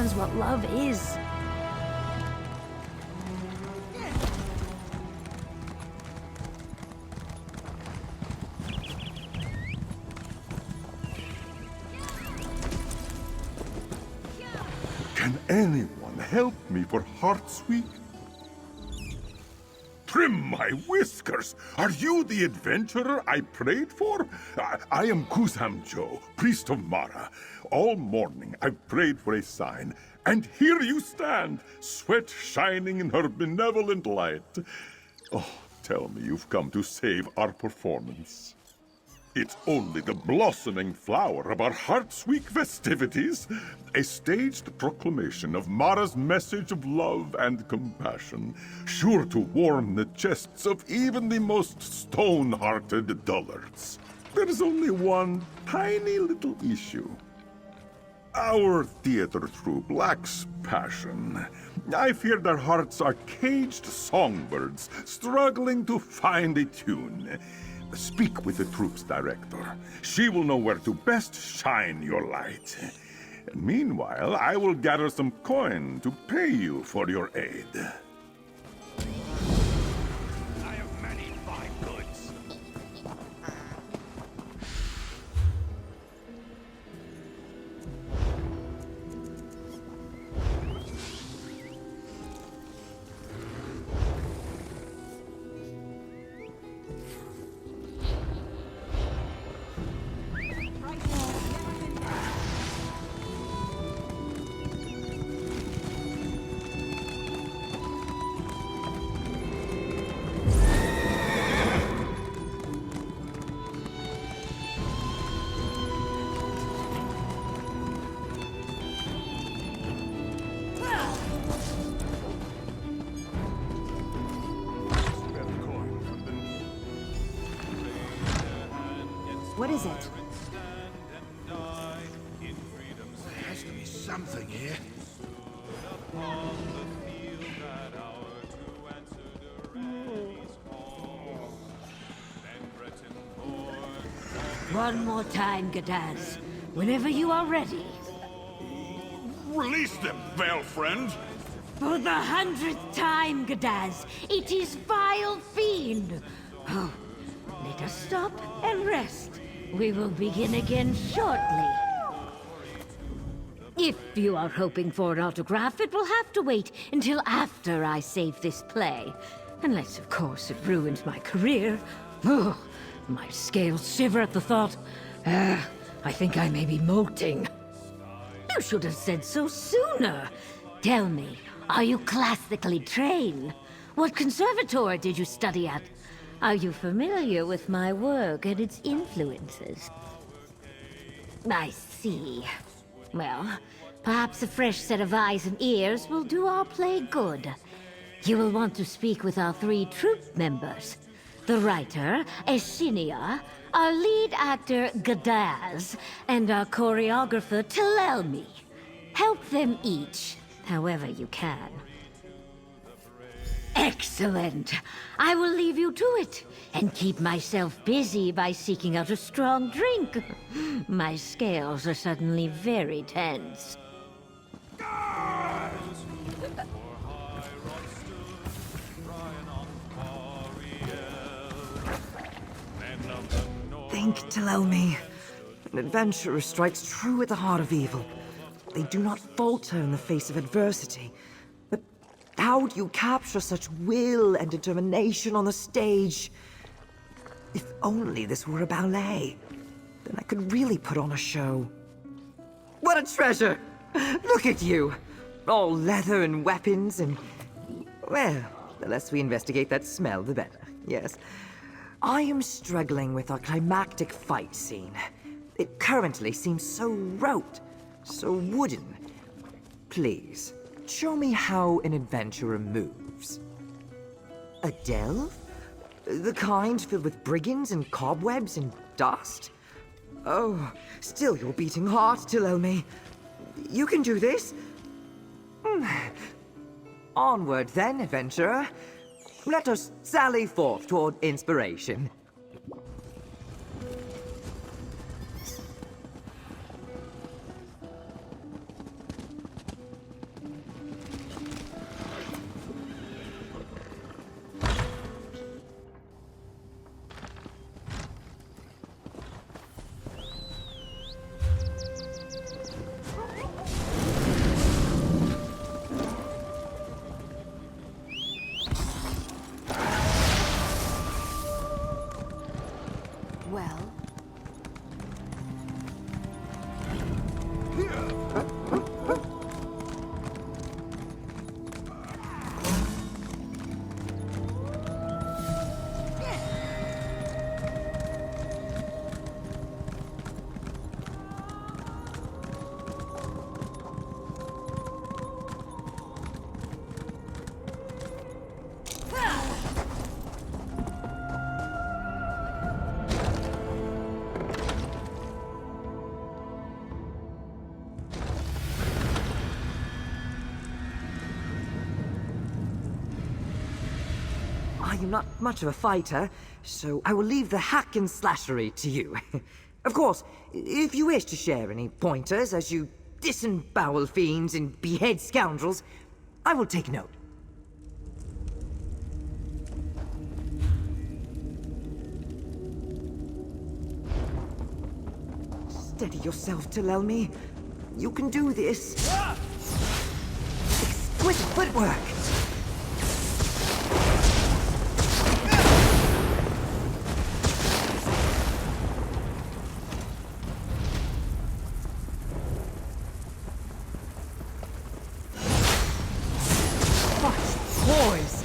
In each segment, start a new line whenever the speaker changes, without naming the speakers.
understands what love is.
Can anyone help me for Heart's Week? Trim my whiskers! Are you the adventurer I prayed for? I am Kuzam-jo, priest of Mara. All morning I've prayed for a sign, and here you stand, sweat shining in her benevolent light. Oh, tell me you've come to save our performance. It's only the blossoming flower of our Heart's Week festivities, a staged proclamation of Mara's message of love and compassion, sure to warm the chests of even the most stone-hearted dullards. There's only one tiny little issue. Our theater troupe lacks passion. I fear their hearts are caged songbirds, struggling to find a tune. Speak with the troupe's director. She will know where to best shine your light. Meanwhile, I will gather some coin to pay you for your aid.
I have many fine goods.
What is it?
There has to be something here.
One more time, Gadaz. Whenever you are ready.
Release them, Veil Friend!
For the 100th time, Gadaz, it is vile fiend. Oh, let us stop and rest. We will begin again shortly. If you are hoping for an autograph, it will have to wait until after I save this play. Unless, of course, it ruins my career. Ugh, my scales shiver at the thought. I think I may be molting. You should have said so sooner. Tell me, are you classically trained? What conservatory did you study at? Are you familiar with my work and its influences? I see. Well, perhaps a fresh set of eyes and ears will do our play good. You will want to speak with our 3 troupe members. The writer, Eshinia, our lead actor, Gadaz, and our choreographer, Telelmi. Help them each, however you can. Excellent! I will leave you to it, and keep myself busy by seeking out a strong drink. My scales are suddenly very tense.
Think, Telelmi. An adventurer strikes true at the heart of evil. They do not falter in the face of adversity. But how do you capture such will and determination on the stage? If only this were a ballet, then I could really put on a show. What a treasure! Look at you! All leather and weapons and... Well, the less we investigate that smell, the better, yes. I am struggling with our climactic fight scene. It currently seems so rote, so wooden. Please, show me how an adventurer moves. A delve? The kind filled with brigands and cobwebs and dust? Oh, still your beating heart, Telelmi. You can do this. Onward then, adventurer. Let us sally forth toward inspiration. I'm not much of a fighter, so I will leave the hack and slashery to you. Of course, if you wish to share any pointers as you disembowel fiends and behead scoundrels, I will take note. Steady yourself, Telelmi. You can do this. Exquisite footwork! Poise!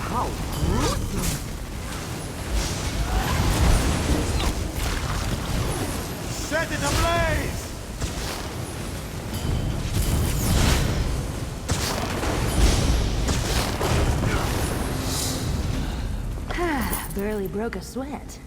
How gruesome!
Set it ablaze!
Barely broke a sweat.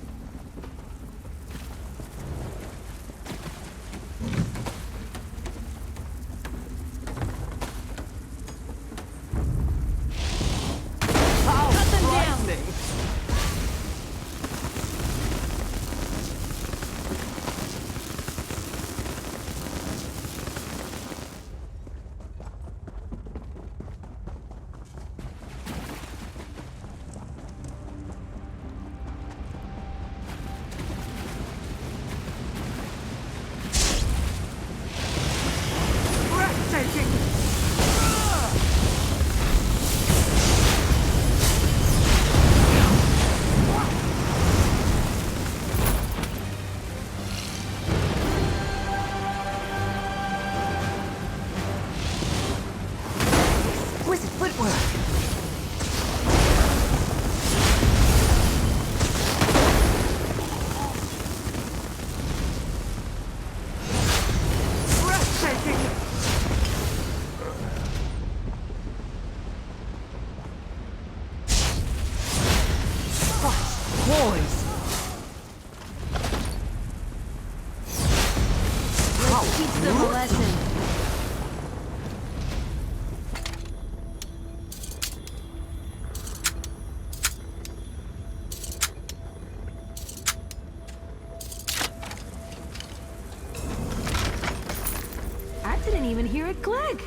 Didn't even hear it click.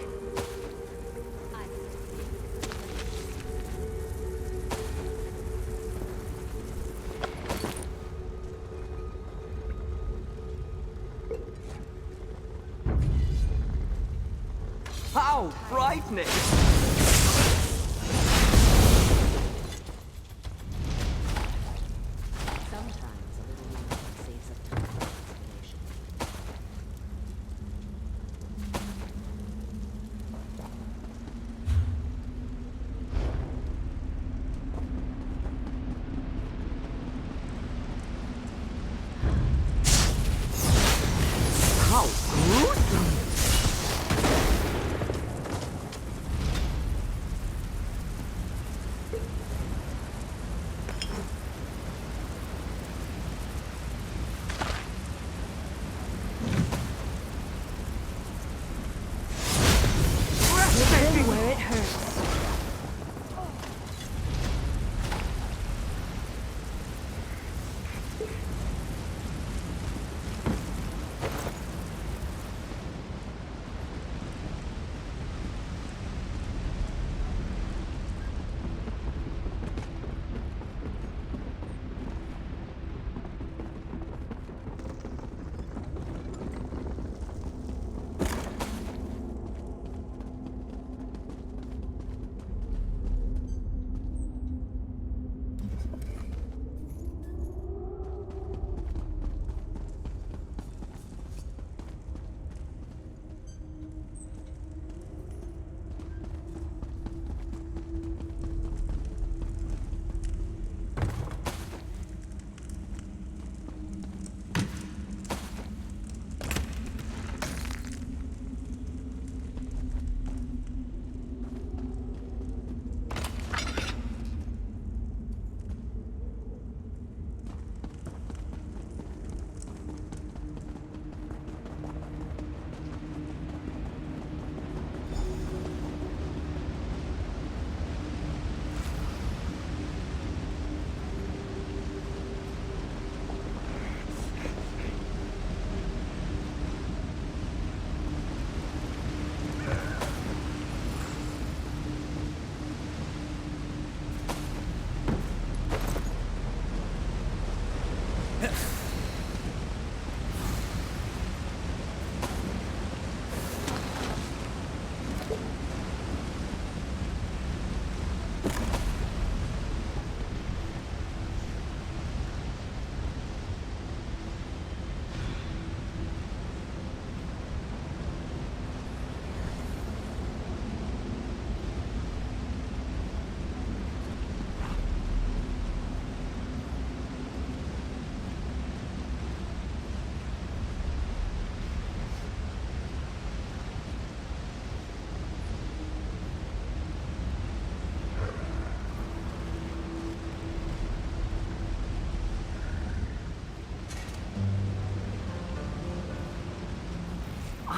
How frightening!
Where it hurts.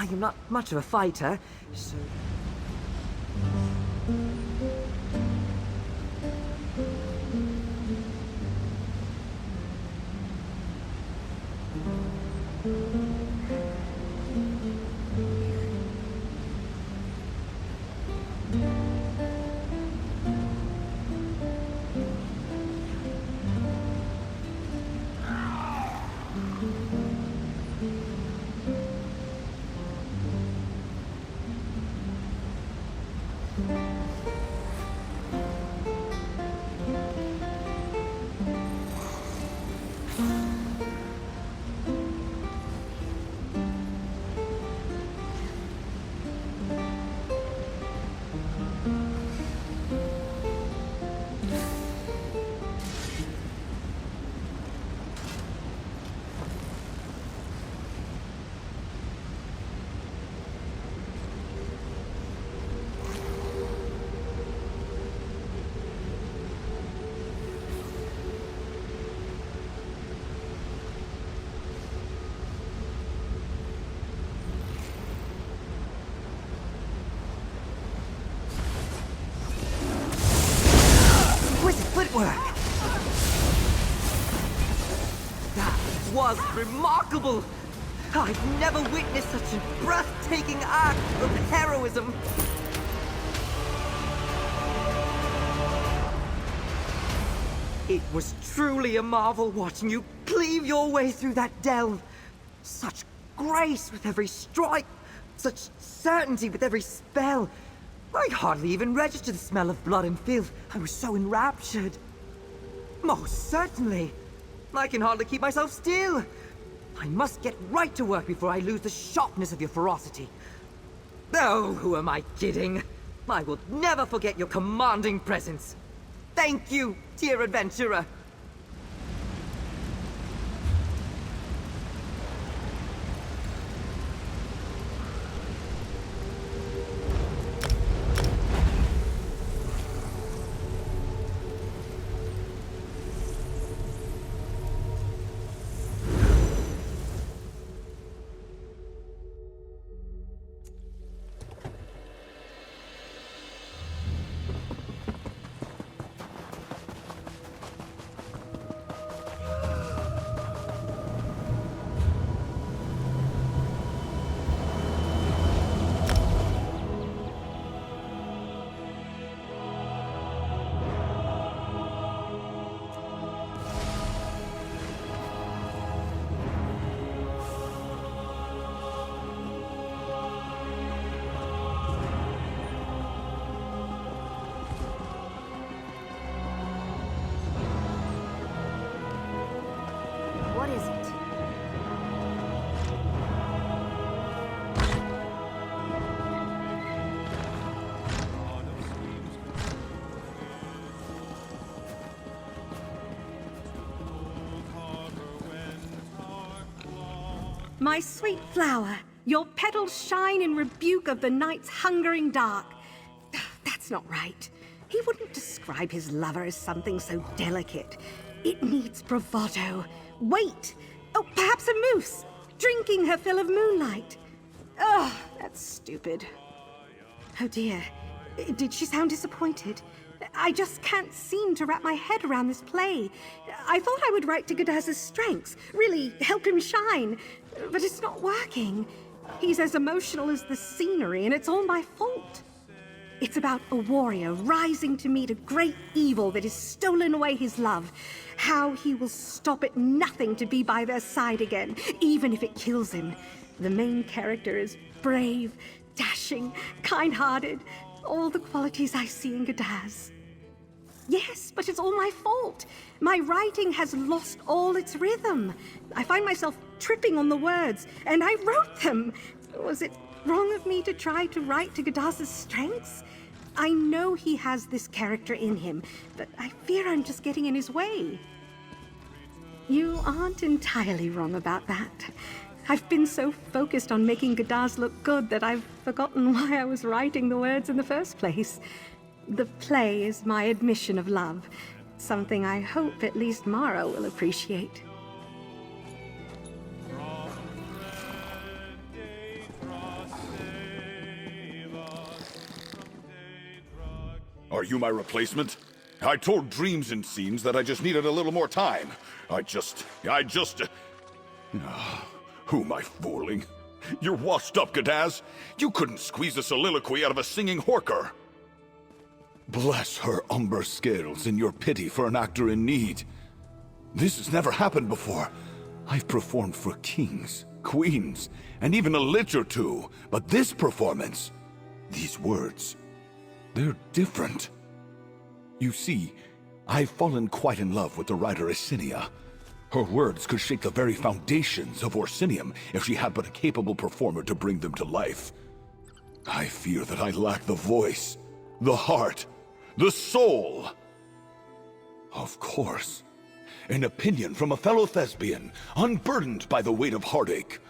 I am not much of a fighter, so... Footwork! That was remarkable! I've never witnessed such a breathtaking act of heroism! It was truly a marvel watching you cleave your way through that delve. Such grace with every strike, such certainty with every spell. I hardly even registered the smell of blood and filth. I was so enraptured. Most certainly. I can hardly keep myself still. I must get right to work before I lose the sharpness of your ferocity. Oh, who am I kidding? I will never forget your commanding presence. Thank you, dear adventurer.
What is it?
My sweet flower, your petals shine in rebuke of the night's hungering dark. That's not right. He wouldn't describe his lover as something so delicate. It needs bravado. Wait! Oh, perhaps a moose, drinking her fill of moonlight. Oh, that's stupid. Oh dear, did she sound disappointed? I just can't seem to wrap my head around this play. I thought I would write to Godaz's strengths, really help him shine, but it's not working. He's as emotional as the scenery, and it's all my fault. It's about a warrior rising to meet a great evil that has stolen away his love. How he will stop at nothing to be by their side again, even if it kills him. The main character is brave, dashing, kind-hearted, all the qualities I see in Godaz. Yes, but it's all my fault. My writing has lost all its rhythm. I find myself tripping on the words, and I wrote them. Was it wrong of me to try to write to Godaz's strengths? I know he has this character in him, but I fear I'm just getting in his way. You aren't entirely wrong about that. I've been so focused on making Godaz look good that I've forgotten why I was writing the words in the first place. The play is my admission of love, something I hope at least Mara will appreciate.
Are you my replacement? I told Dreams and Scenes that I just needed a little more time. Who am I fooling? You're washed up, Gadaz. You couldn't squeeze a soliloquy out of a singing horker. Bless her umber scales in your pity for an actor in need. This has never happened before. I've performed for kings, queens, and even a lich or two, but this performance, these words, they're different. You see, I've fallen quite in love with the writer Esinia. Her words could shake the very foundations of Orsinium if she had but a capable performer to bring them to life. I fear that I lack the voice, the heart, the soul. Of course. An opinion from a fellow thespian, unburdened by the weight of heartache.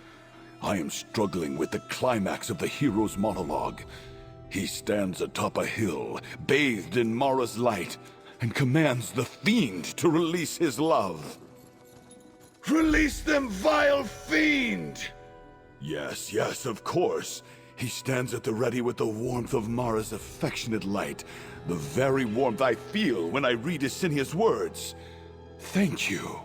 I am struggling with the climax of the hero's monologue. He stands atop a hill, bathed in Mara's light, and commands the fiend to release his love. Release them, vile fiend! Yes, of course. He stands at the ready with the warmth of Mara's affectionate light, the very warmth I feel when I read Esinia's words. Thank you.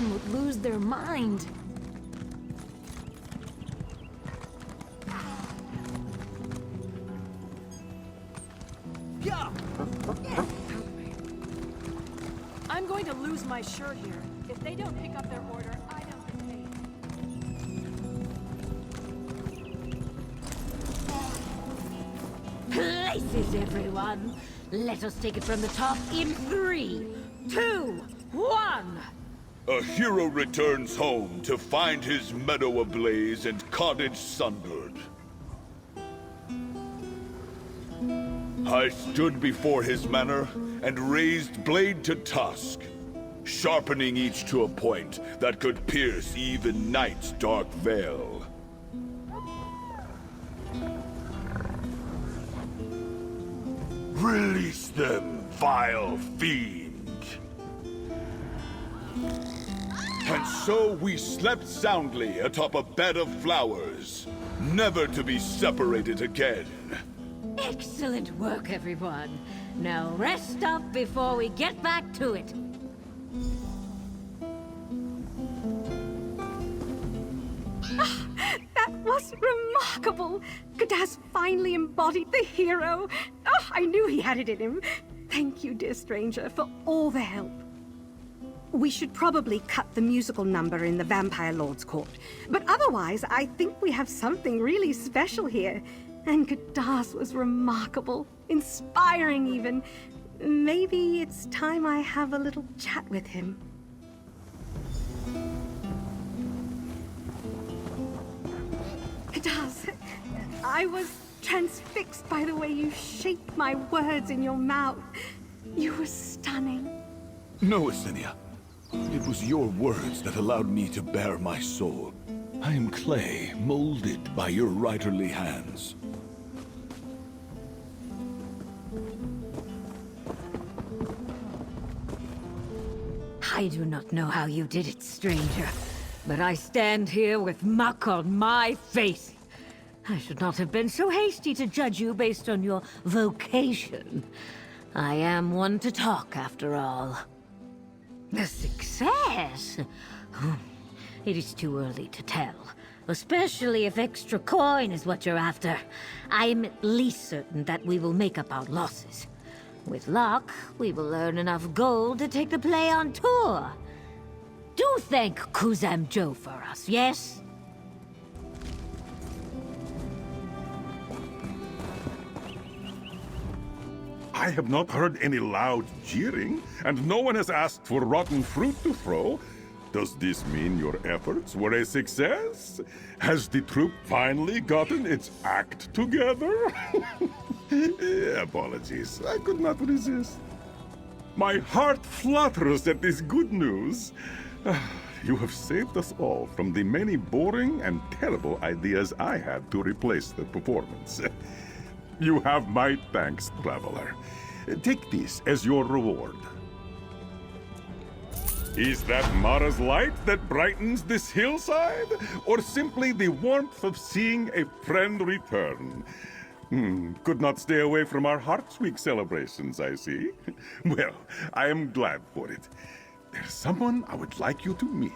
Would lose their mind. I'm going to lose my shirt here. If they don't pick up their order, I don't get paid.
Places, everyone. Let us take it from the top in 3, 2, 1.
A hero returns home to find his meadow ablaze and cottage sunburned. I stood before his manor and raised blade to tusk, sharpening each to a point that could pierce even night's dark veil. Release them, vile fiend! And so we slept soundly atop a bed of flowers, never to be separated again.
Excellent work, everyone. Now rest up before we get back to it.
That was remarkable! Gadaz finally embodied the hero. Oh, I knew he had it in him. Thank you, dear stranger, for all the help. We should probably cut the musical number in the Vampire Lord's Court. But otherwise, I think we have something really special here. And Gadaz was remarkable, inspiring even. Maybe it's time I have a little chat with him. Gadaz, I was transfixed by the way you shaped my words in your mouth. You were stunning.
No, Esinia. It was your words that allowed me to bare my soul. I am clay, molded by your writerly hands.
I do not know how you did it, stranger, but I stand here with muck on my face. I should not have been so hasty to judge you based on your vocation. I am one to talk, after all. The success? It is too early to tell, especially if extra coin is what you're after. I am at least certain that we will make up our losses. With luck, we will earn enough gold to take the play on tour. Do thank Kuzam-jo for us, yes?
I have not heard any loud jeering, and no one has asked for rotten fruit to throw. Does this mean your efforts were a success? Has the troupe finally gotten its act together? Apologies, I could not resist. My heart flutters at this good news. You have saved us all from the many boring and terrible ideas I had to replace the performance. You have my thanks, traveler. Take this as your reward. Is that Mara's light that brightens this hillside? Or simply the warmth of seeing a friend return? Could not stay away from our Hearts Week celebrations, I see. Well, I am glad for it. There's someone I would like you to meet.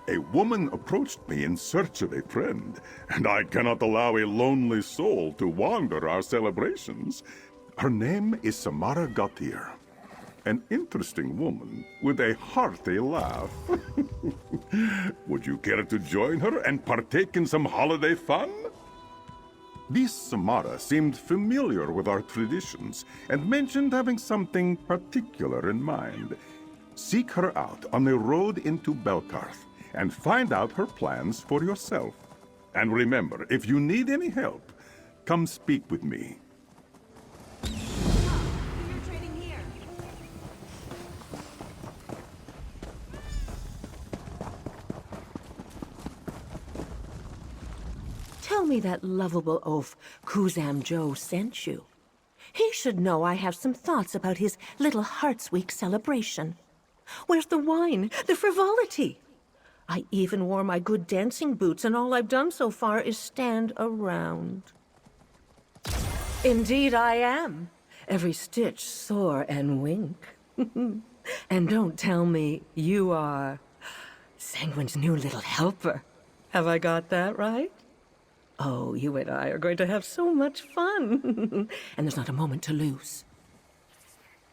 A woman approached me in search of a friend, and I cannot allow a lonely soul to wander our celebrations. Her name is Samara Gautier. An interesting woman with a hearty laugh. Would you care to join her and partake in some holiday fun? This Samara seemed familiar with our traditions and mentioned having something particular in mind. Seek her out on the road into Belkarth and find out her plans for yourself. And remember, if you need any help, come speak with me.
Tell me that lovable oaf Kuzam-jo sent you. He should know I have some thoughts about his little Hearts Week celebration. Where's the wine? The frivolity? I even wore my good dancing boots, and all I've done so far is stand around. Indeed I am. Every stitch sore and wink. And don't tell me you are Sanguine's new little helper. Have I got that right? Oh, you and I are going to have so much fun. And there's not a moment to lose.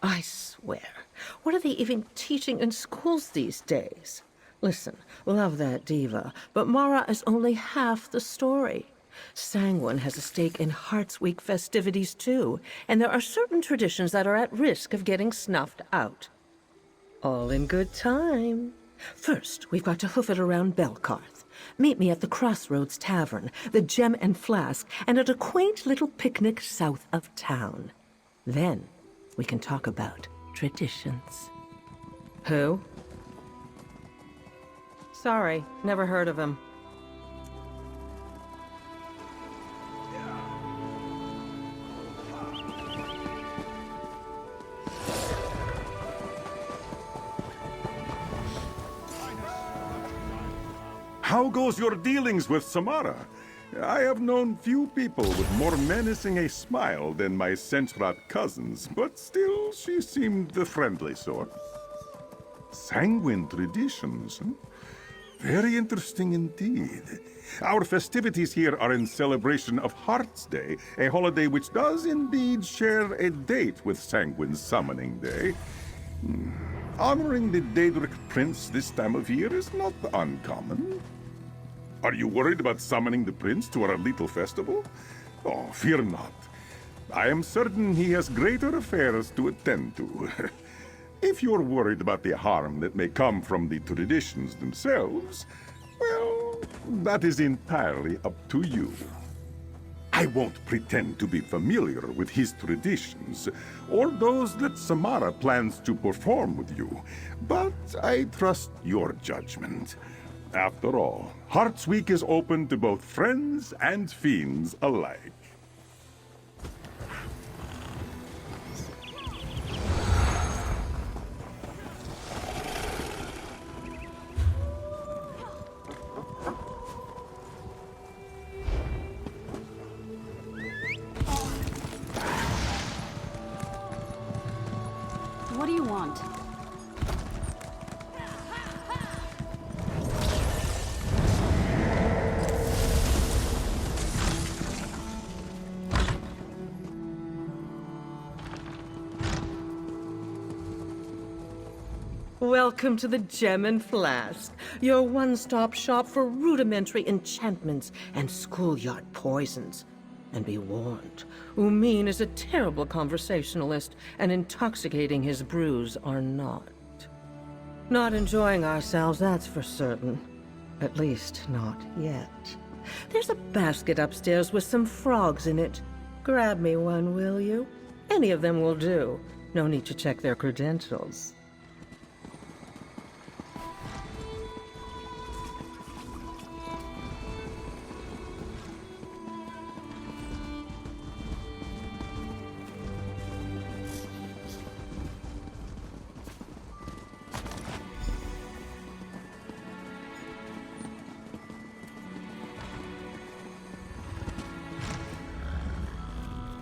I swear, what are they even teaching in schools these days? Listen, love that diva, but Mara is only half the story. Sanguine has a stake in Hearts Week festivities too, and there are certain traditions that are at risk of getting snuffed out. All in good time. First, we've got to hoof it around Belkarth. Meet me at the Crossroads Tavern, the Gem and Flask, and at a quaint little picnic south of town. Then, we can talk about traditions. Who? Sorry, never heard of him.
How goes your dealings with Samara? I have known few people with more menacing a smile than my Sentrat cousins, but still she seemed the friendly sort. Sanguine traditions, huh? Very interesting indeed. Our festivities here are in celebration of Hearts Day, a holiday which does indeed share a date with Sanguine's summoning day. Honoring the Daedric Prince this time of year is not uncommon. Are you worried about summoning the prince to our little festival? Oh, fear not. I am certain he has greater affairs to attend to. If you're worried about the harm that may come from the traditions themselves, well, that is entirely up to you. I won't pretend to be familiar with his traditions, or those that Samara plans to perform with you, but I trust your judgment. After all, Hearts Week is open to both friends and fiends alike.
What do you want?
Welcome to the Gem and Flask, your one-stop shop for rudimentary enchantments and schoolyard poisons. And be warned, Umin is a terrible conversationalist, and intoxicating his brews are not. Not enjoying ourselves, that's for certain. At least, not yet. There's a basket upstairs with some frogs in it. Grab me one, will you? Any of them will do. No need to check their credentials.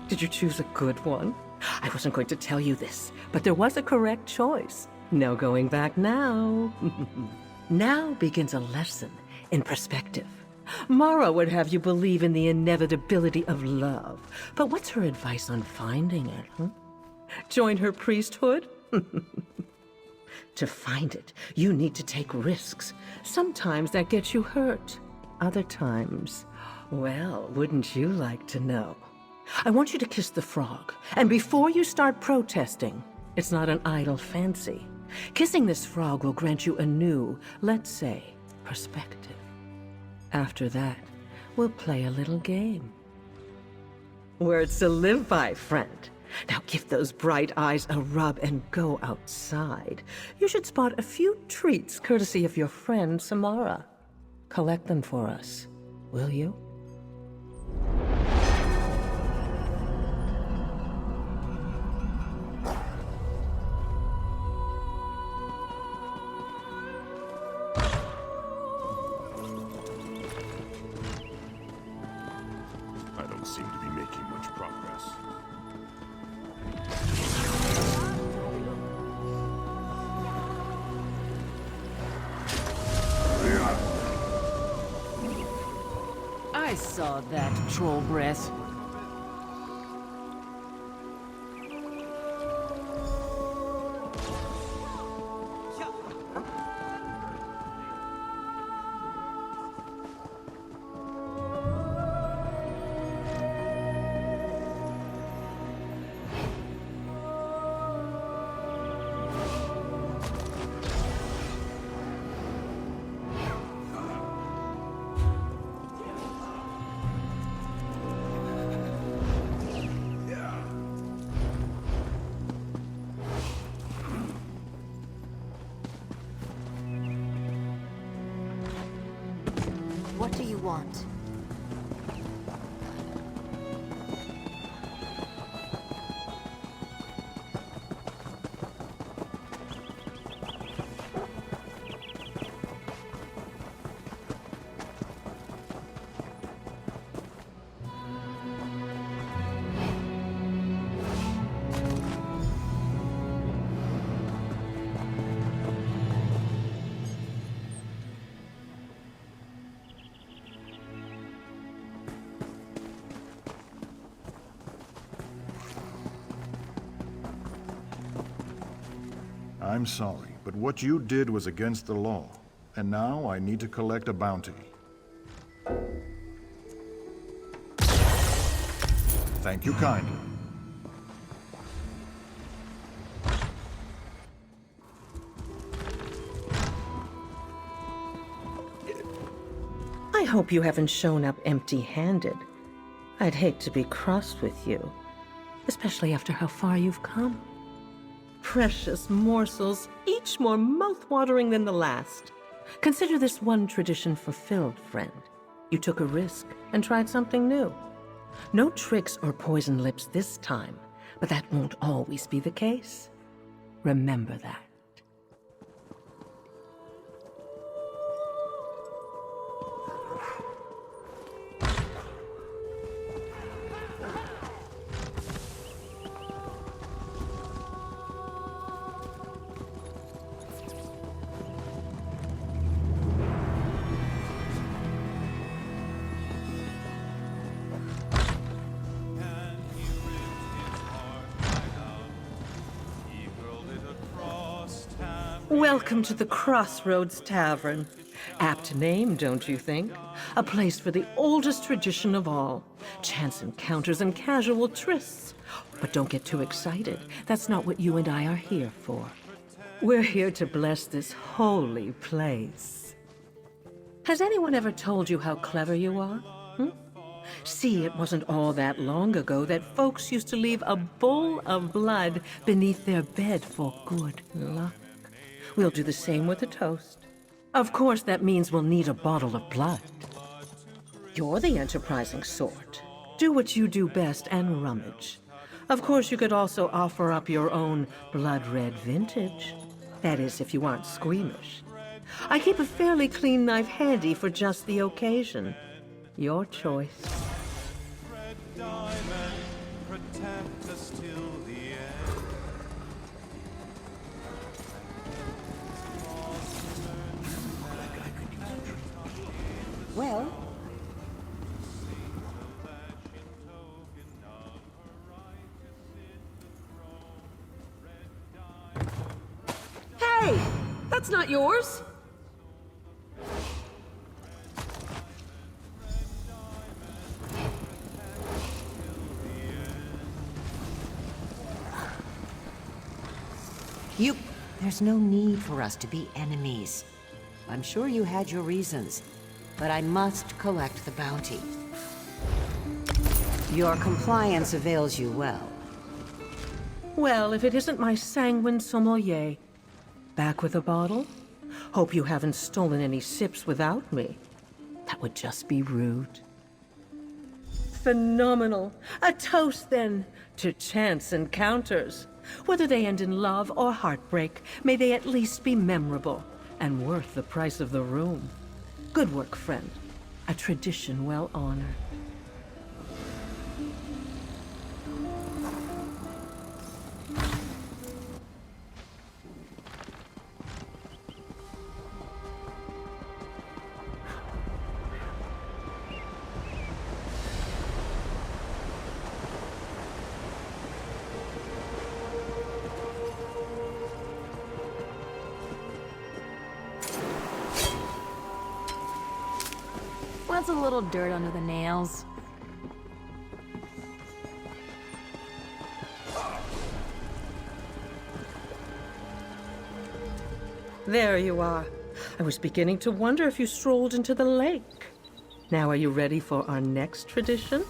Did you choose a good one? I wasn't going to tell you this, but there was a correct choice. No going back now. Now begins a lesson in perspective. Mara would have you believe in the inevitability of love, but what's her advice on finding it, huh? Join her priesthood? To find it, you need to take risks. Sometimes that gets you hurt. Other times, well, wouldn't you like to know? I want you to kiss the frog, and before you start protesting, it's not an idle fancy. Kissing this frog will grant you a new, let's say, perspective. After that, we'll play a little game. Words to live by, friend. Now give those bright eyes a rub and go outside. You should spot a few treats courtesy of your friend Samara. Collect them for us, will you?
Seem to be making much progress.
I saw that troll breath.
What do you want?
I'm sorry, but what you did was against the law, and now I need to collect a bounty. Thank you kindly.
I hope you haven't shown up empty-handed. I'd hate to be cross with you, especially after how far you've come. Precious morsels, each more mouth-watering than the last. Consider this one tradition fulfilled, friend. You took a risk and tried something new. No tricks or poisoned lips this time, but that won't always be the case. Remember that. Welcome to the Crossroads Tavern. Apt name, don't you think? A place for the oldest tradition of all. Chance encounters and casual trysts. But don't get too excited. That's not what you and I are here for. We're here to bless this holy place. Has anyone ever told you how clever you are? See, it wasn't all that long ago that folks used to leave a bowl of blood beneath their bed for good luck. We'll do the same with a toast. Of course, that means we'll need a bottle of blood. You're the enterprising sort. Do what you do best and rummage. Of course, you could also offer up your own blood-red vintage. That is, if you aren't squeamish. I keep a fairly clean knife handy for just the occasion. Your choice.
Red diamond, protect us till the end.
Well,
Hey! That's not yours!
there's no need for us to be enemies. I'm sure you had your reasons, but I must collect the bounty. Your compliance avails you well.
Well, if it isn't my sanguine sommelier. Back with a bottle? Hope you haven't stolen any sips without me. That would just be rude. Phenomenal. A toast, then, to chance encounters. Whether they end in love or heartbreak, may they at least be memorable and worth the price of the room. Good work, friend. A tradition well honored.
Wants a little dirt under the nails.
There you are. I was beginning to wonder if you strolled into the lake. Now are you ready for our next tradition?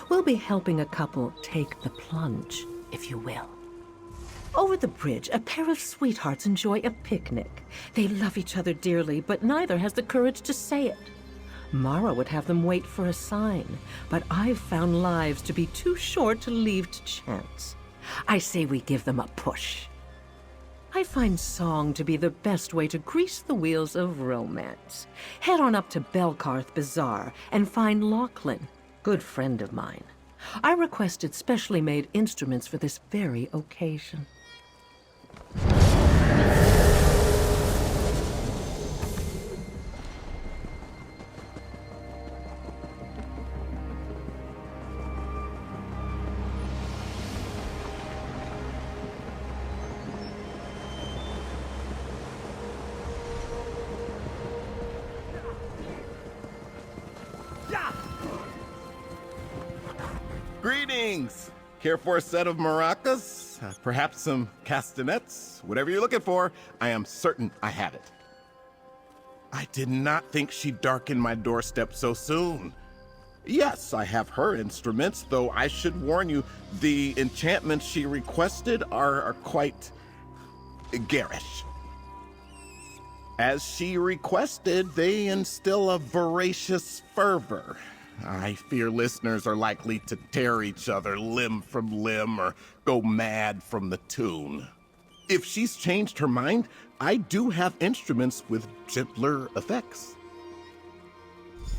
We'll be helping a couple take the plunge, if you will. Over the bridge, a pair of sweethearts enjoy a picnic. They love each other dearly, but neither has the courage to say it. Mara would have them wait for a sign, but I've found lives to be too short to leave to chance. I say we give them a push. I find song to be the best way to grease the wheels of romance. Head on up to Belkarth Bazaar and find Lachlan, good friend of mine. I requested specially made instruments for this very occasion.
Greetings! Care for a set of maracas? Perhaps some castanets? Whatever you're looking for, I am certain I have it. I did not think she'd darken my doorstep so soon. Yes, I have her instruments, though I should warn you, the enchantments she requested are quite garish. As she requested, they instill a voracious fervor. I fear listeners are likely to tear each other limb from limb or go mad from the tune. If she's changed her mind, I do have instruments with gentler effects.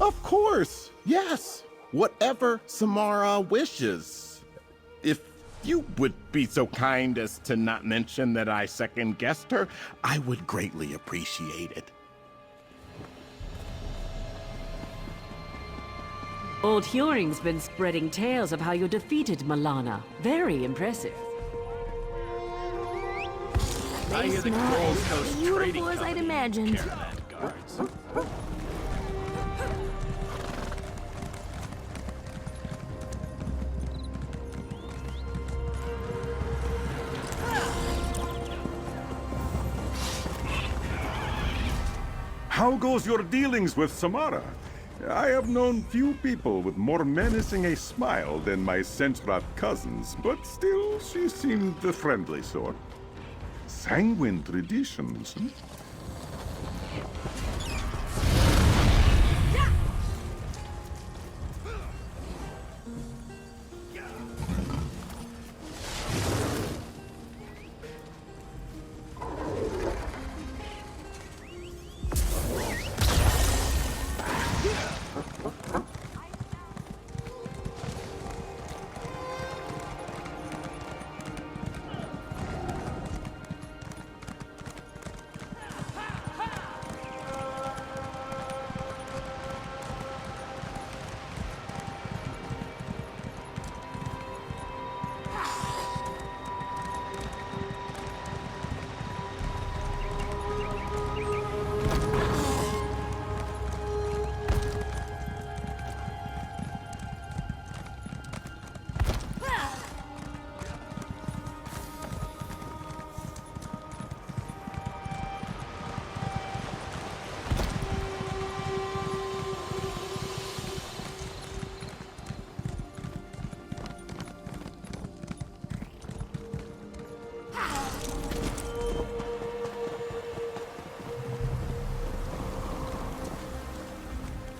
Of course, yes. Whatever Samara wishes. If you would be so kind as to not mention that I second-guessed her, I would greatly appreciate it.
Old Huring's been spreading tales of how you defeated Milana. Very impressive.
They smell as beautiful as I'd imagined.
How goes your dealings with Samara? I have known few people with more menacing a smile than my Centrat cousins, but still, she seemed the friendly sort. Sanguine traditions.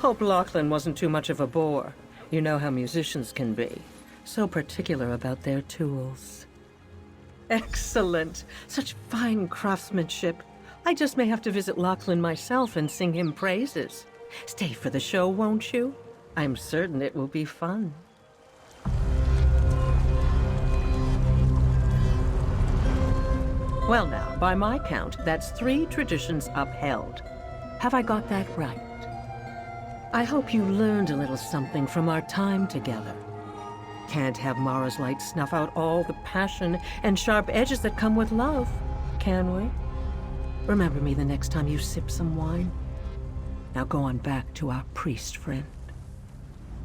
Hope Lachlan wasn't too much of a bore. You know how musicians can be. So particular about their tools. Excellent! Such fine craftsmanship. I just may have to visit Lachlan myself and sing him praises. Stay for the show, won't you? I'm certain it will be fun. Well now, by my count, that's 3 traditions upheld. Have I got that right? I hope you learned a little something from our time together. Can't have Mara's light snuff out all the passion and sharp edges that come with love, can we? Remember me the next time you sip some wine. Now go on back to our priest friend.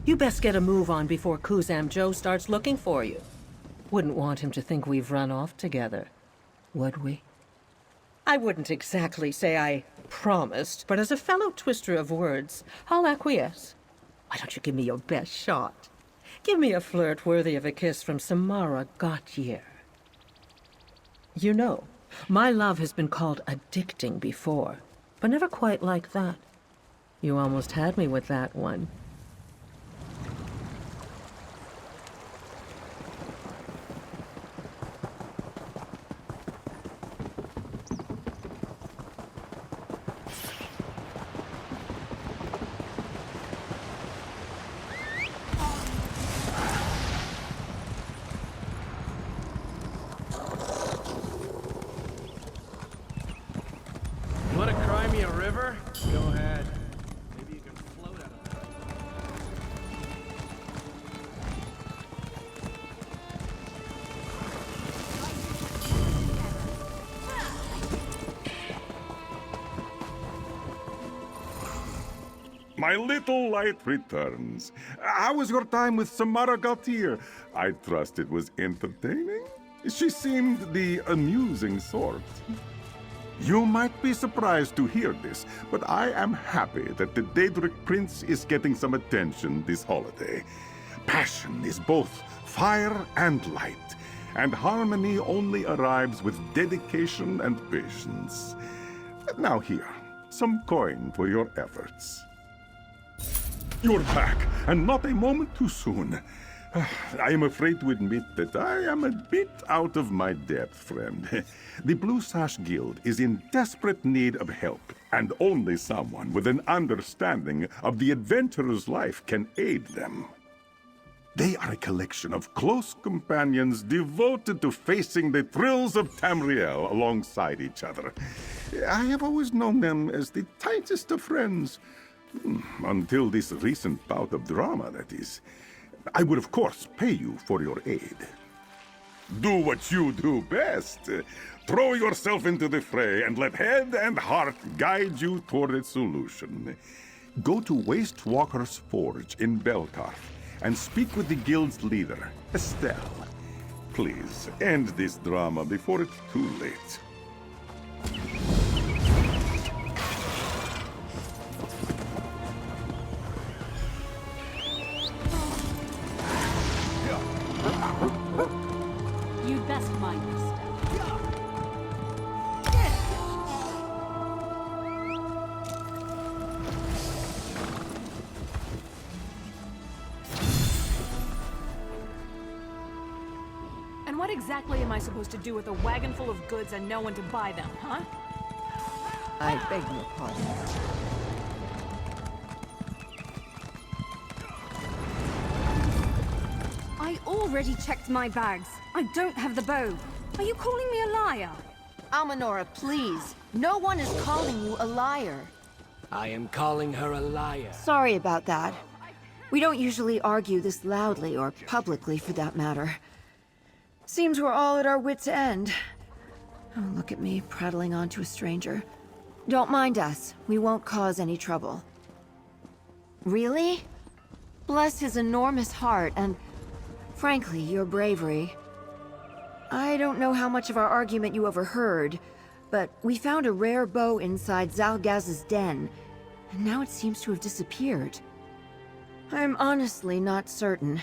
You best get a move on before Kuzam-jo starts looking for you. Wouldn't want him to think we've run off together, would we? I wouldn't exactly say I promised, but as a fellow twister of words, I'll acquiesce. Why don't you give me your best shot? Give me a flirt worthy of a kiss from Samara Gautier. You know, my love has been called addicting before, but never quite like that. You almost had me with that one.
My little light returns. How was your time with Samara Gautier? I trust it was entertaining? She seemed the amusing sort. You might be surprised to hear this, but I am happy that the Daedric Prince is getting some attention this holiday. Passion is both fire and light, and harmony only arrives with dedication and patience. Now here, some coin for your efforts. You're back, and not a moment too soon. I am afraid to admit that I am a bit out of my depth, friend. The Blue Sash Guild is in desperate need of help, and only someone with an understanding of the adventurer's life can aid them. They are a collection of close companions devoted to facing the thrills of Tamriel alongside each other. I have always known them as the tightest of friends. Until this recent bout of drama, that is. I would, of course, pay you for your aid. Do what you do best. Throw yourself into the fray and let head and heart guide you toward a solution. Go to Waste Walker's Forge in Belkarth and speak with the guild's leader, Estelle. Please, end this drama before it's too late.
And what exactly am I supposed to do with a wagon full of goods and no one to buy them, huh?
I beg your pardon.
I already checked my bags. I don't have the bow. Are you calling me a liar?
Almanora, please. No one is calling you a liar.
I am calling her a liar.
Sorry about that. We don't usually argue this loudly, or publicly for that matter. Seems we're all at our wits' end. Oh, look at me, prattling on to a stranger. Don't mind us. We won't cause any trouble. Really? Bless his enormous heart and, frankly, your bravery. I don't know how much of our argument you overheard, but we found a rare bow inside Zalgaz's den, and now it seems to have disappeared. I'm honestly not certain.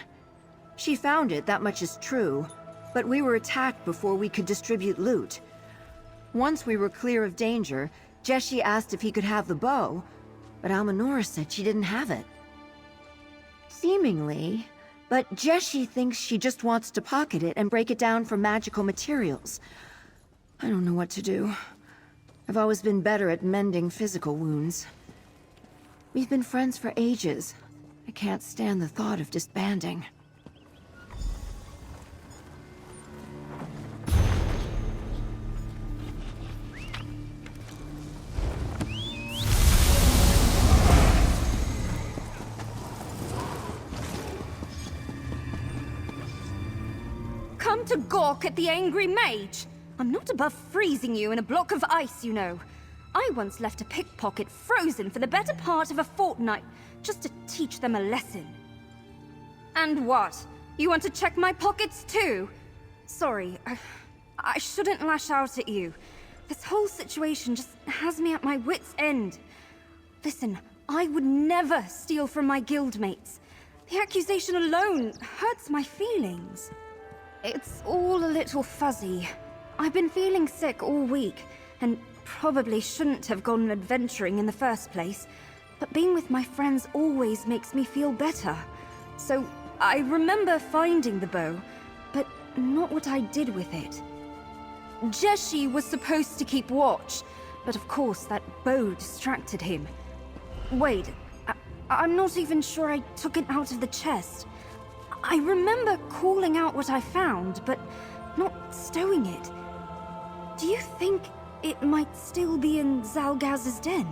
She found it, that much is true, but we were attacked before we could distribute loot. Once we were clear of danger, Jeshi asked if he could have the bow, but Almanora said she didn't have it. Seemingly, but Jeshi thinks she just wants to pocket it and break it down for magical materials. I don't know what to do. I've always been better at mending physical wounds. We've been friends for ages. I can't stand the thought of disbanding.
Come to gawk at the angry mage! I'm not above freezing you in a block of ice, you know. I once left a pickpocket frozen for the better part of a fortnight, just to teach them a lesson. And what? You want to check my pockets too? Sorry, I shouldn't lash out at you. This whole situation just has me at my wit's end. Listen, I would never steal from my guildmates. The accusation alone hurts my feelings. It's all a little fuzzy. I've been feeling sick all week, and probably shouldn't have gone adventuring in the first place, but being with my friends always makes me feel better. So, I remember finding the bow, but not what I did with it. Jeshi was supposed to keep watch, but of course that bow distracted him. Wait, I'm not even sure I took it out of the chest. I remember calling out what I found, but not stowing it. Do you think it might still be in Zalgaz's den?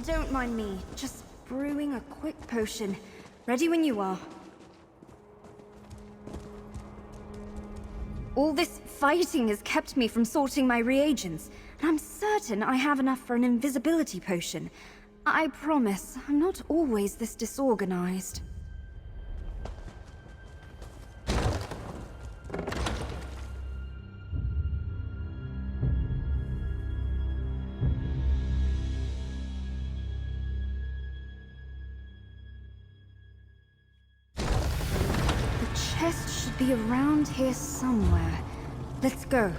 Don't mind me, just brewing a quick potion. Ready when you are. All this fighting has kept me from sorting my reagents, and I'm certain I have enough for an invisibility potion. I promise, I'm not always this disorganized. be around here somewhere. Let's go.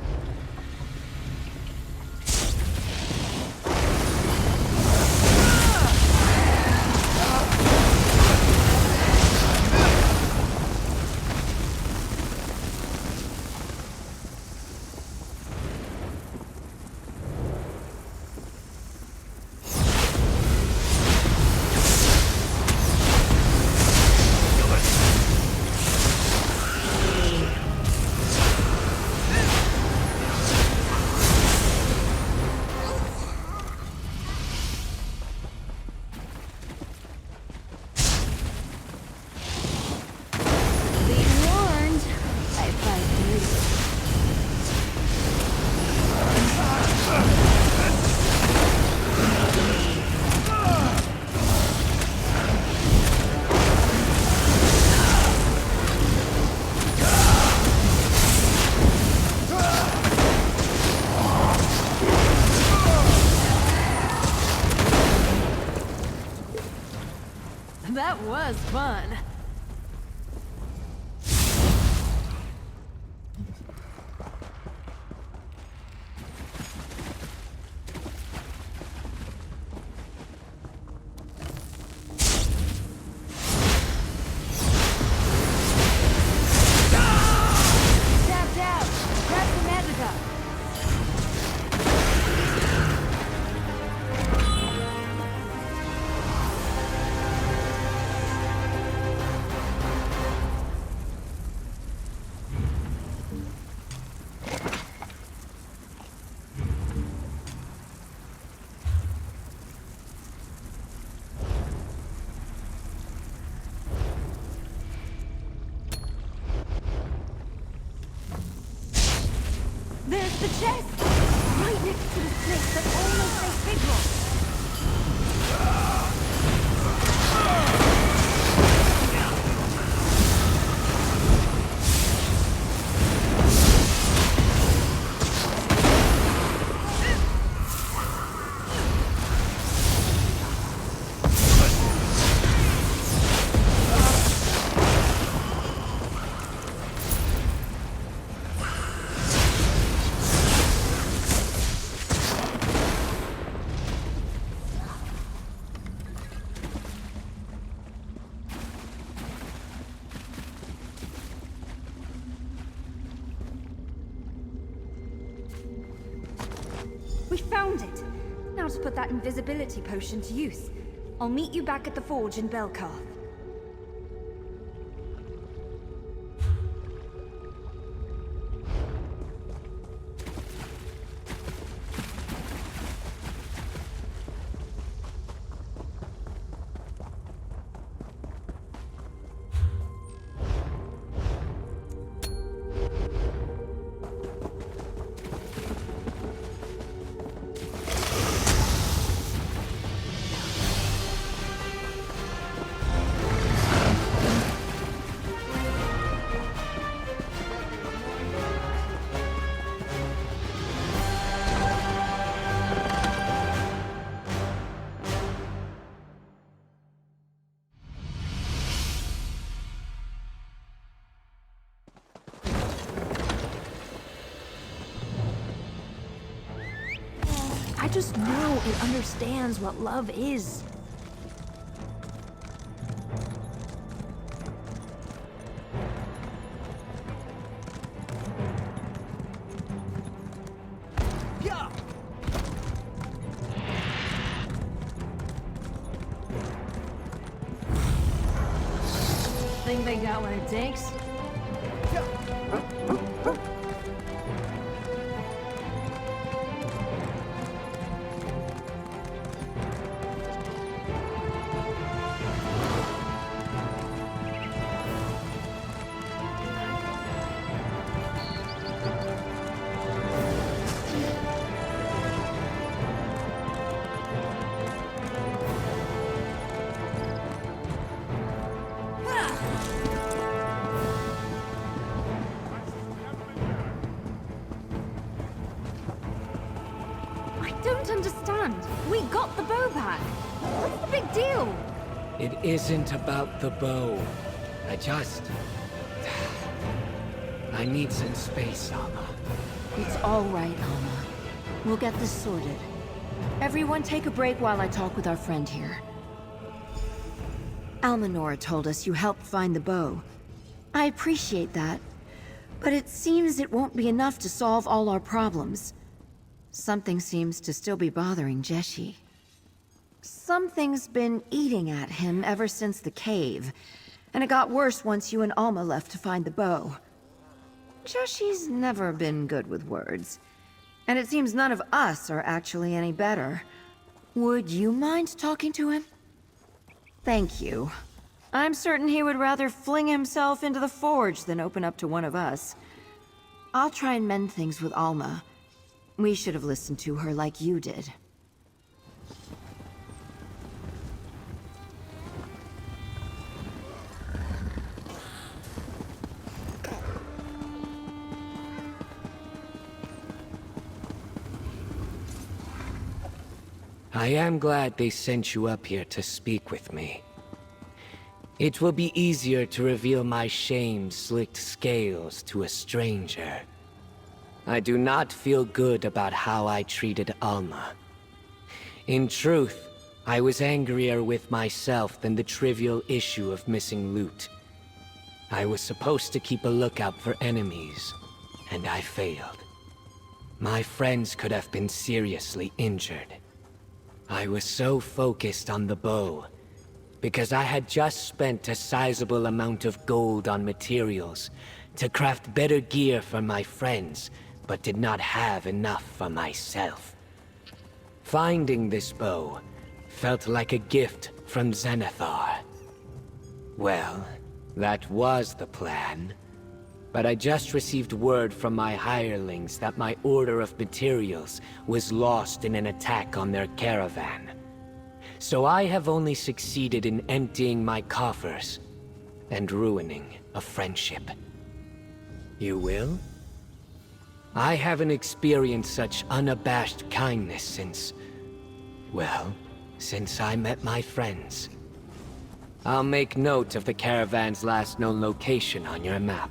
That was fun.
Tapped out. Grab the magica. There's the chest! Right next to the snake that almost makes big one. We found it! Now to put that invisibility potion to use. I'll meet you back at the forge in Belkarth.
I just know it understands what love is.
Think they got what it takes?
Understand. We got the bow back. What's the big deal?
It isn't about the bow. I just... I need some space, Alma.
It's all right, Alma. We'll get this sorted. Everyone take a break while I talk with our friend here. Almanora told us you helped find the bow. I appreciate that, but it seems it won't be enough to solve all our problems. Something seems to still be bothering Jeshi. Something's been eating at him ever since the cave, and it got worse once you and Alma left to find the bow. Jeshi's never been good with words, and it seems none of us are actually any better. Would you mind talking to him? Thank you. I'm certain he would rather fling himself into the forge than open up to one of us. I'll try and mend things with Alma. We should have listened to her like you did.
I am glad they sent you up here to speak with me. It will be easier to reveal my shame-slicked scales to a stranger. I do not feel good about how I treated Alma. In truth, I was angrier with myself than the trivial issue of missing loot. I was supposed to keep a lookout for enemies, and I failed. My friends could have been seriously injured. I was so focused on the bow, because I had just spent a sizable amount of gold on materials to craft better gear for my friends, but did not have enough for myself. Finding this bow felt like a gift from Zenithar. Well, that was the plan. But I just received word from my hirelings that my order of materials was lost in an attack on their caravan. So I have only succeeded in emptying my coffers and ruining a friendship. You will? I haven't experienced such unabashed kindness since... well, since I met my friends. I'll make note of the caravan's last known location on your map.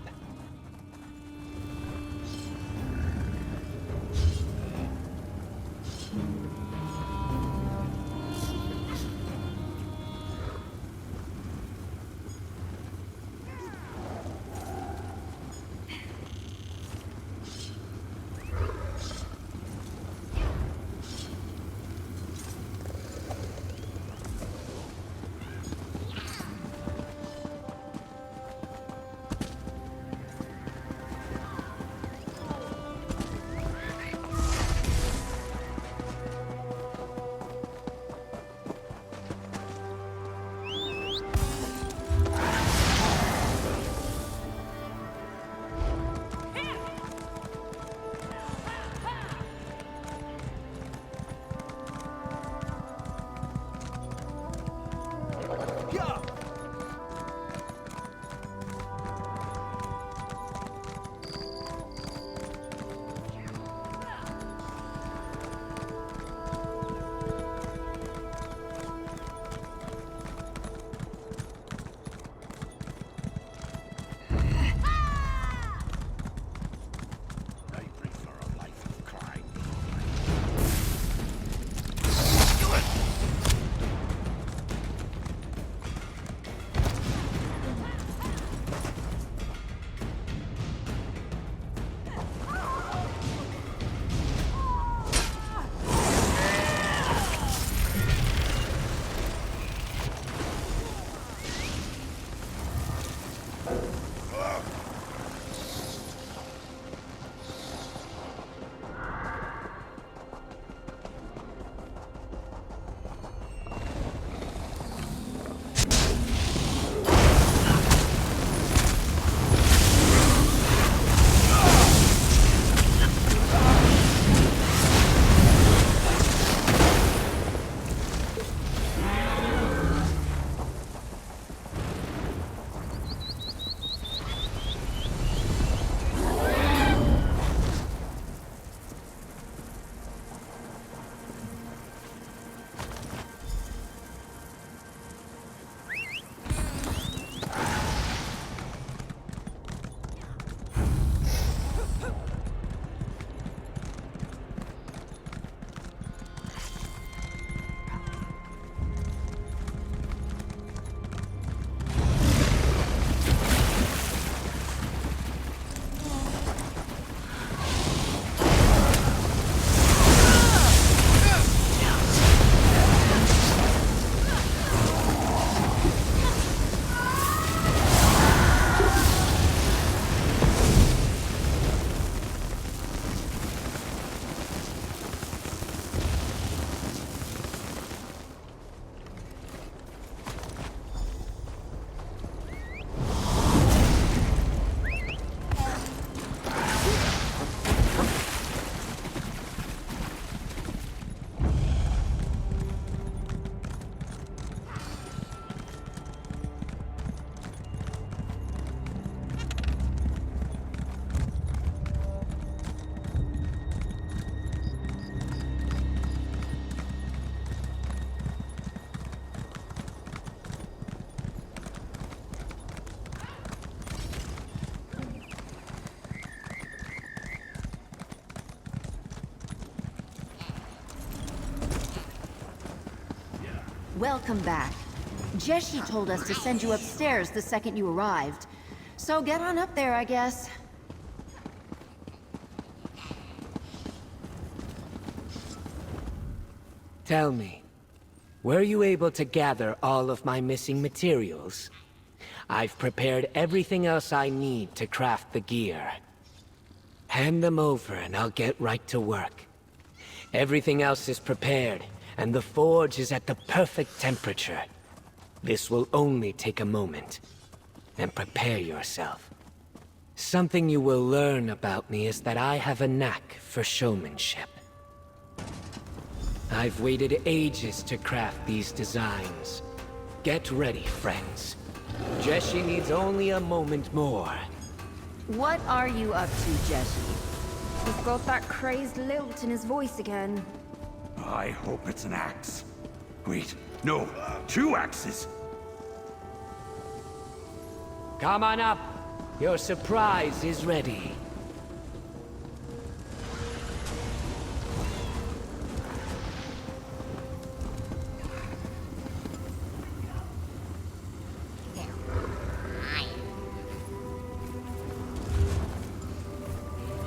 Welcome back. Jeshi told us to send you upstairs the second you arrived. So get on up there, I guess.
Tell me, were you able to gather all of my missing materials? I've prepared everything else I need to craft the gear. Hand them over and I'll get right to work. Everything else is prepared, and the forge is at the perfect temperature. This will only take a moment. And prepare yourself. Something you will learn about me is that I have a knack for showmanship. I've waited ages to craft these designs. Get ready, friends. Jeshi needs only a moment more.
What are you up to, Jeshi?
He's got that crazed lilt in his voice again.
I hope it's an axe. Wait, no, 2 axes.
Come on up. Your surprise is ready.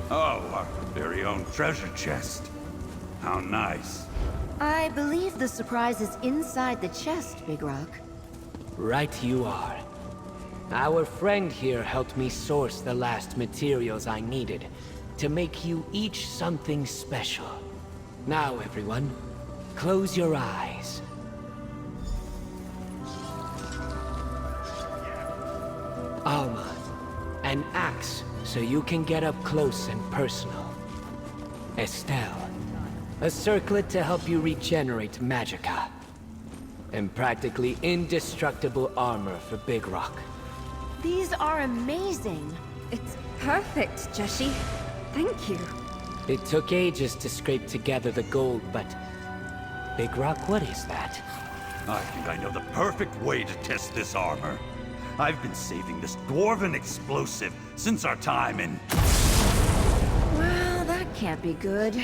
Oh, our very own treasure chest. How nice.
I believe the surprise is inside the chest, Big Rock.
Right you are. Our friend here helped me source the last materials I needed to make you each something special. Now, everyone, close your eyes. Alma, an axe so you can get up close and personal. Estelle, a circlet to help you regenerate magicka. And practically indestructible armor for Big Rock.
These are amazing. It's perfect, Jeshi. Thank you.
It took ages to scrape together the gold, but... Big Rock, what is that?
I think I know the perfect way to test this armor. I've been saving this dwarven explosive since our time in...
Well, that can't be good.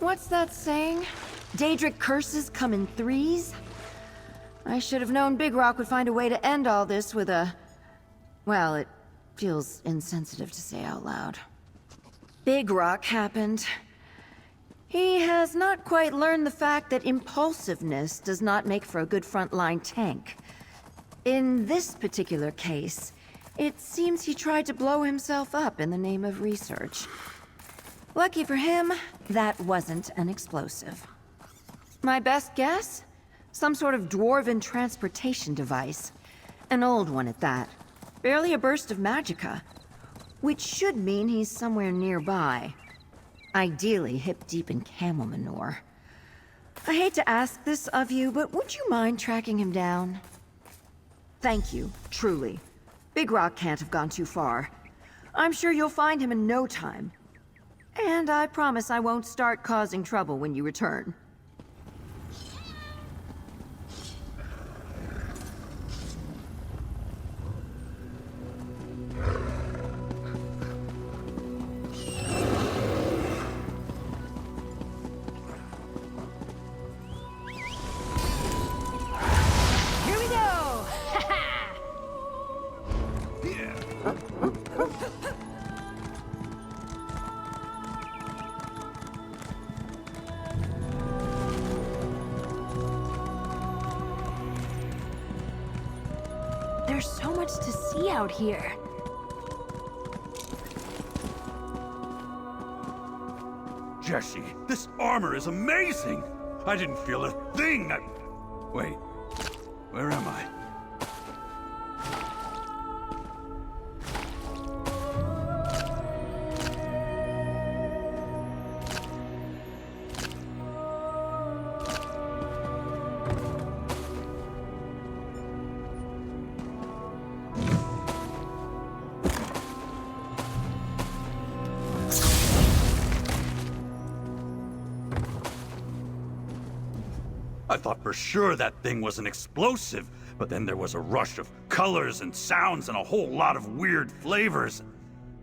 What's that saying? Daedric curses come in 3s? I should have known Big Rock would find a way to end all this with a... Well, it feels insensitive to say out loud. Big Rock happened. He has not quite learned the fact that impulsiveness does not make for a good frontline tank. In this particular case, it seems he tried to blow himself up in the name of research. Lucky for him, that wasn't an explosive. My best guess? Some sort of dwarven transportation device. An old one at that. Barely a burst of magicka. Which should mean he's somewhere nearby. Ideally hip-deep in camel manure. I hate to ask this of you, but would you mind tracking him down? Thank you, truly. Big Rock can't have gone too far. I'm sure you'll find him in no time. And I promise I won't start causing trouble when you return.
Here we go! There's so much to see out here.
Jeshi, this armor is amazing! I didn't feel a thing! Wait, where am I? I thought for sure that thing was an explosive, but then there was a rush of colors and sounds and a whole lot of weird flavors.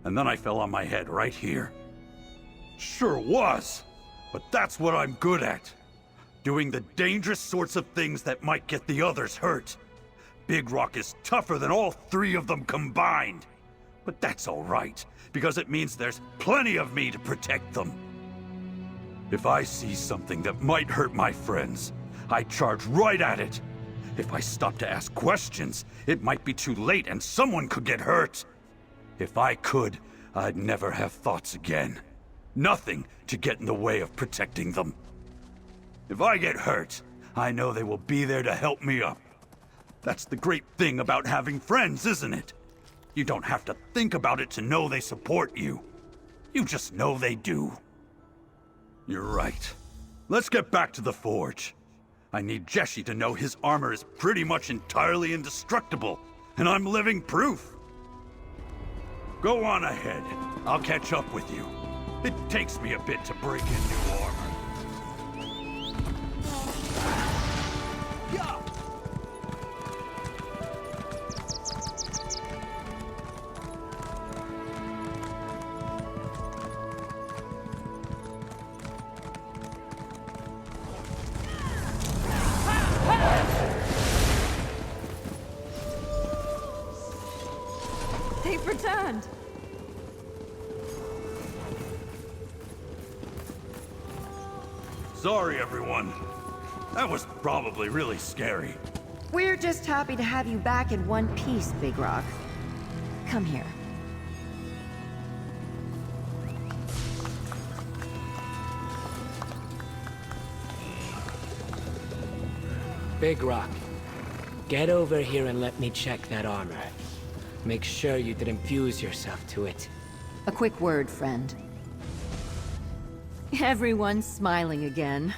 And then I fell on my head right here. Sure was. but that's what I'm good at. Doing the dangerous sorts of things that might get the others hurt. Big Rock is tougher than all three of them combined. But that's all right, because it means there's plenty of me to protect them. If I see something that might hurt my friends, I charge right at it. If I stop to ask questions, it might be too late and someone could get hurt. If I could, I'd never have thoughts again. Nothing to get in the way of protecting them. If I get hurt, I know they will be there to help me up. That's the great thing about having friends, isn't it? You don't have to think about it to know they support you. You just know they do. You're right. Let's get back to the forge. I need Jeshi to know his armor is pretty much entirely indestructible, and I'm living proof. Go on ahead. I'll catch up with you. It takes me a bit to break in new armor.
They've returned.
Sorry, everyone. That was probably really scary.
We're just happy to have you back in one piece, Big Rock. Come here.
Big Rock, get over here and let me check that armor. Make sure you didn't fuse yourself to it.
A quick word, friend. Everyone's smiling again.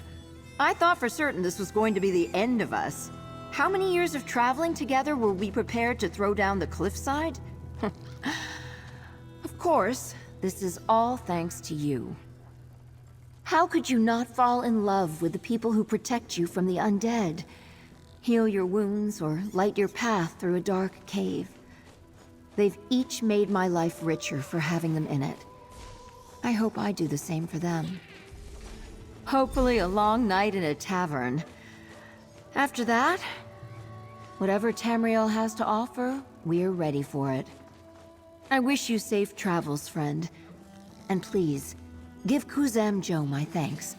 I thought for certain this was going to be the end of us. How many years of traveling together were we prepared to throw down the cliffside? Of course, this is all thanks to you. How could you not fall in love with the people who protect you from the undead? Heal your wounds or light your path through a dark cave. They've each made my life richer for having them in it. I hope I do the same for them. Hopefully a long night in a tavern. After that, whatever Tamriel has to offer, we're ready for it. I wish you safe travels, friend. And please, give Kuzam-jo my thanks.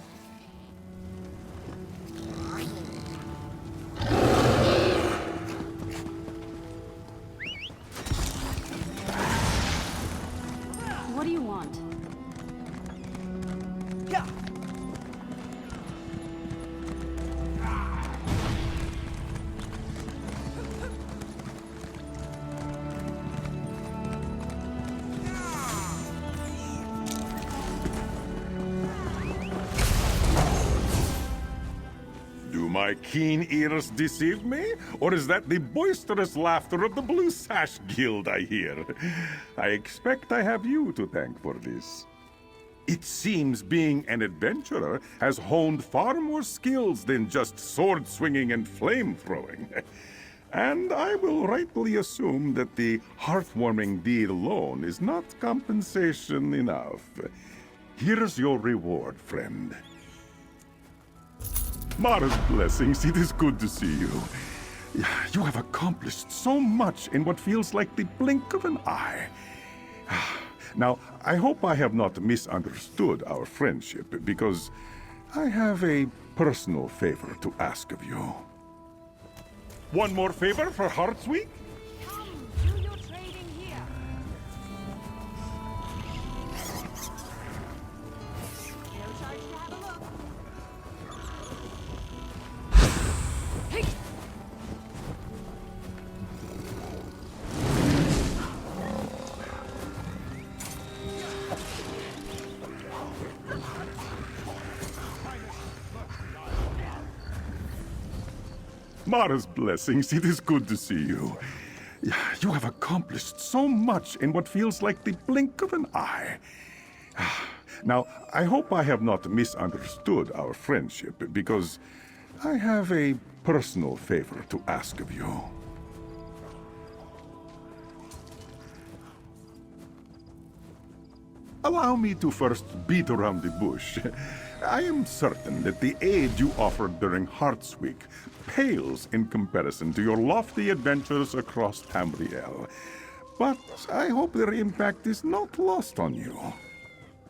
What do you want?
Do my keen ears deceive me? Or is that the boisterous laughter of the Blue Sash Guild I hear? I expect I have you to thank for this. It seems being an adventurer has honed far more skills than just sword-swinging and flame-throwing. And I will rightly assume that the heartwarming deed alone is not compensation enough. Here's your reward, friend. Mara's blessings, it is good to see you. You have accomplished so much in what feels like the blink of an eye. Now, I hope I have not misunderstood our friendship, because I have a personal favor to ask of you. One more favor for Hearts Week?
Do your trading here. No charge to have a look. Hey!
Mara's blessings, it is good to see you. You have accomplished so much in what feels like the blink of an eye. Now, I hope I have not misunderstood our friendship, because I have a personal favor to ask of you. Allow me to first beat around the bush. I am certain that the aid you offered during Heartsick pales in comparison to your lofty adventures across Tamriel. But I hope their impact is not lost on you.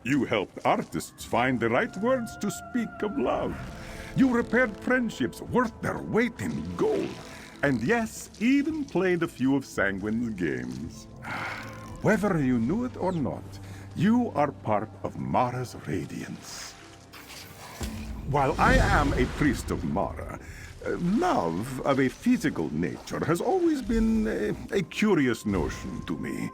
You helped artists find the right words to speak of love. You repaired friendships worth their weight in gold. And yes, even played a few of Sanguine's games. Whether you knew it or not, you are part of Mara's radiance. While I am a priest of Mara, love of a physical nature has always been a curious notion to me.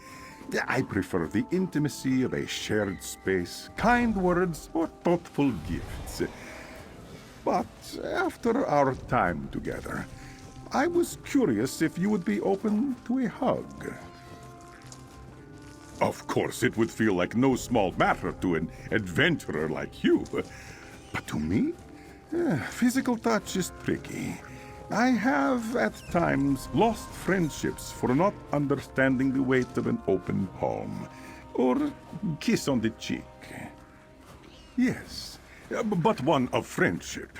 I prefer the intimacy of a shared space, kind words, or thoughtful gifts. But after our time together, I was curious if you would be open to a hug. Of course, it would feel like no small matter to an adventurer like you. But to me, physical touch is tricky. I have, at times, lost friendships for not understanding the weight of an open palm, or kiss on the cheek. Yes, but one of friendship.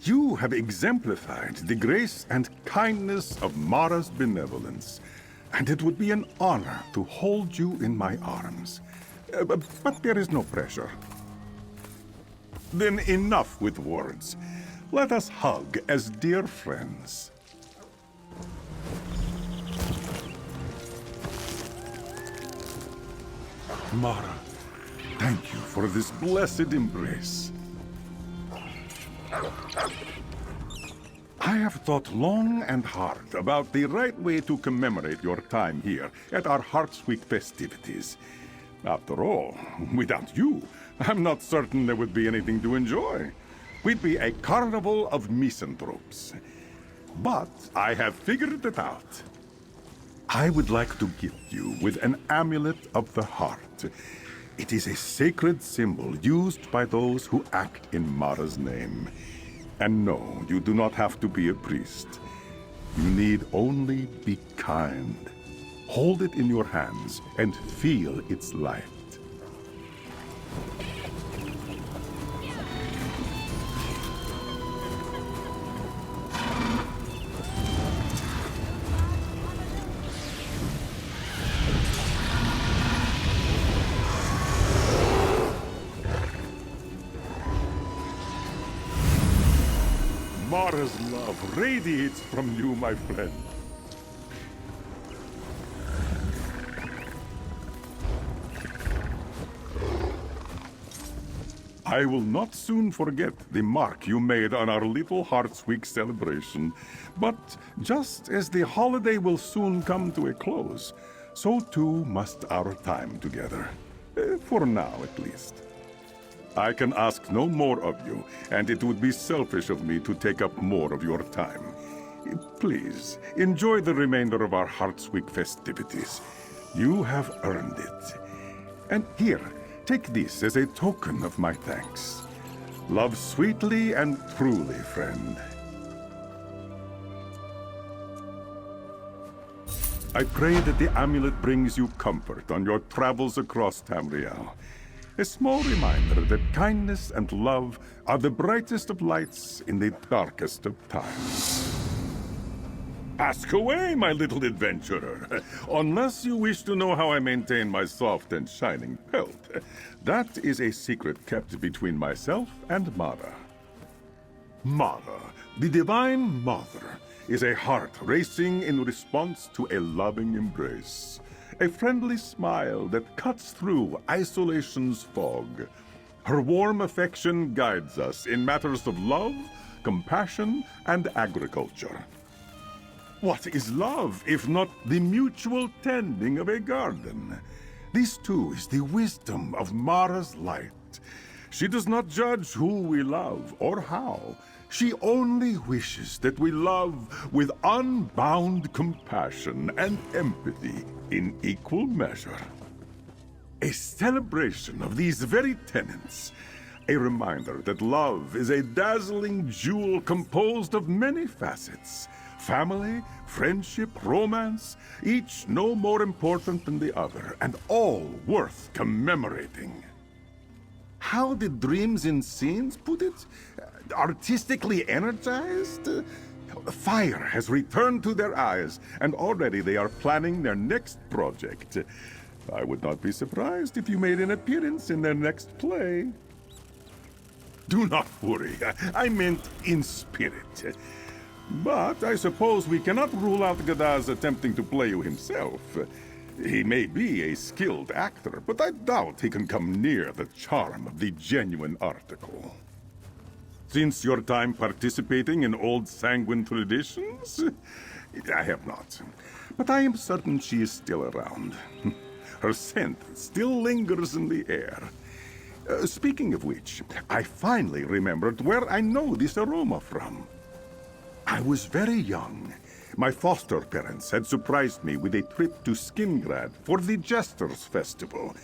You have exemplified the grace and kindness of Mara's benevolence, and it would be an honor to hold you in my arms. But there is no pressure. Then enough with words. Let us hug as dear friends. Mara, thank you for this blessed embrace. I have thought long and hard about the right way to commemorate your time here at our Heartsick festivities. After all, without you, I'm not certain there would be anything to enjoy. We'd be a carnival of misanthropes. But I have figured it out. I would like to gift you with an amulet of the heart. It is a sacred symbol used by those who act in Mara's name. And no, you do not have to be a priest. You need only be kind. Hold it in your hands and feel its light. Mara's love radiates from you, my friend. I will not soon forget the mark you made on our little Heartsick celebration. But just as the holiday will soon come to a close, so too must our time together. For now, at least. I can ask no more of you, and it would be selfish of me to take up more of your time. Please, enjoy the remainder of our Heartsick festivities. You have earned it. And here, take this as a token of my thanks. Love sweetly and truly, friend. I pray that the amulet brings you comfort on your travels across Tamriel. A small reminder that kindness and love are the brightest of lights in the darkest of times. Ask away, my little adventurer. Unless you wish to know how I maintain my soft and shining pelt. That is a secret kept between myself and Mara. Mara, the Divine Mother, is a heart racing in response to a loving embrace. A friendly smile that cuts through isolation's fog. Her warm affection guides us in matters of love, compassion, and agriculture. What is love, if not the mutual tending of a garden? This too is the wisdom of Mara's light. She does not judge who we love or how. She only wishes that we love with unbound compassion and empathy in equal measure. A celebration of these very tenets. A reminder that love is a dazzling jewel composed of many facets, Family, friendship, romance, each no more important than the other, and all worth commemorating. How did Dreams in Scenes put it? Artistically energized? Fire has returned to their eyes, and already they are planning their next project. I would not be surprised if you made an appearance in their next play. Do not worry, I meant in spirit. But I suppose we cannot rule out Gadaz attempting to play you himself. He may be a skilled actor, but I doubt he can come near the charm of the genuine article. Since your time participating in old Sanguine traditions? I have not. But I am certain she is still around. Her scent still lingers in the air. Speaking of which, I finally remembered where I know this aroma from. I was very young. My foster parents had surprised me with a trip to Skingrad for the Jesters Festival.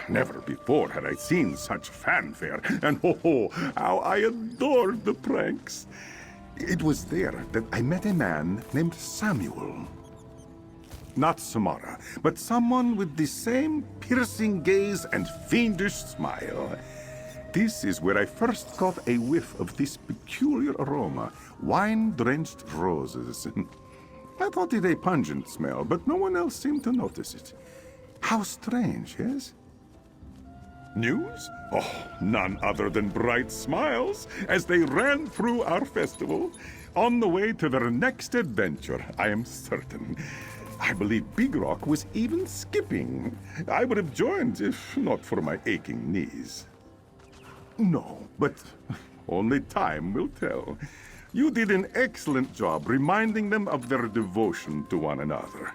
Never before had I seen such fanfare, and how I adored the pranks. It was there that I met a man named Samuel. Not Samara, but someone with the same piercing gaze and fiendish smile. This is where I first caught a whiff of this peculiar aroma, wine-drenched roses. I thought it a pungent smell, but no one else seemed to notice it. How strange, yes? News? Oh, none other than bright smiles as they ran through our festival. On the way to their next adventure, I am certain. I believe Big Rock was even skipping. I would have joined if not for my aching knees. No, but only time will tell. You did an excellent job reminding them of their devotion to one another.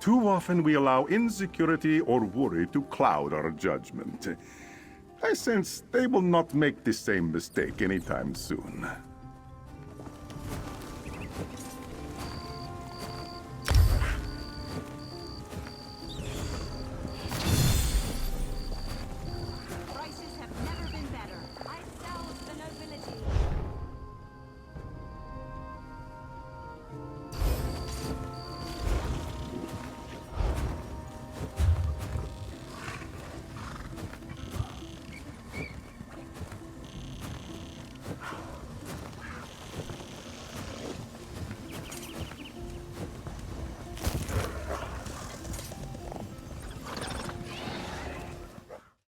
Too often we allow insecurity or worry to cloud our judgment. I sense they will not make the same mistake anytime soon.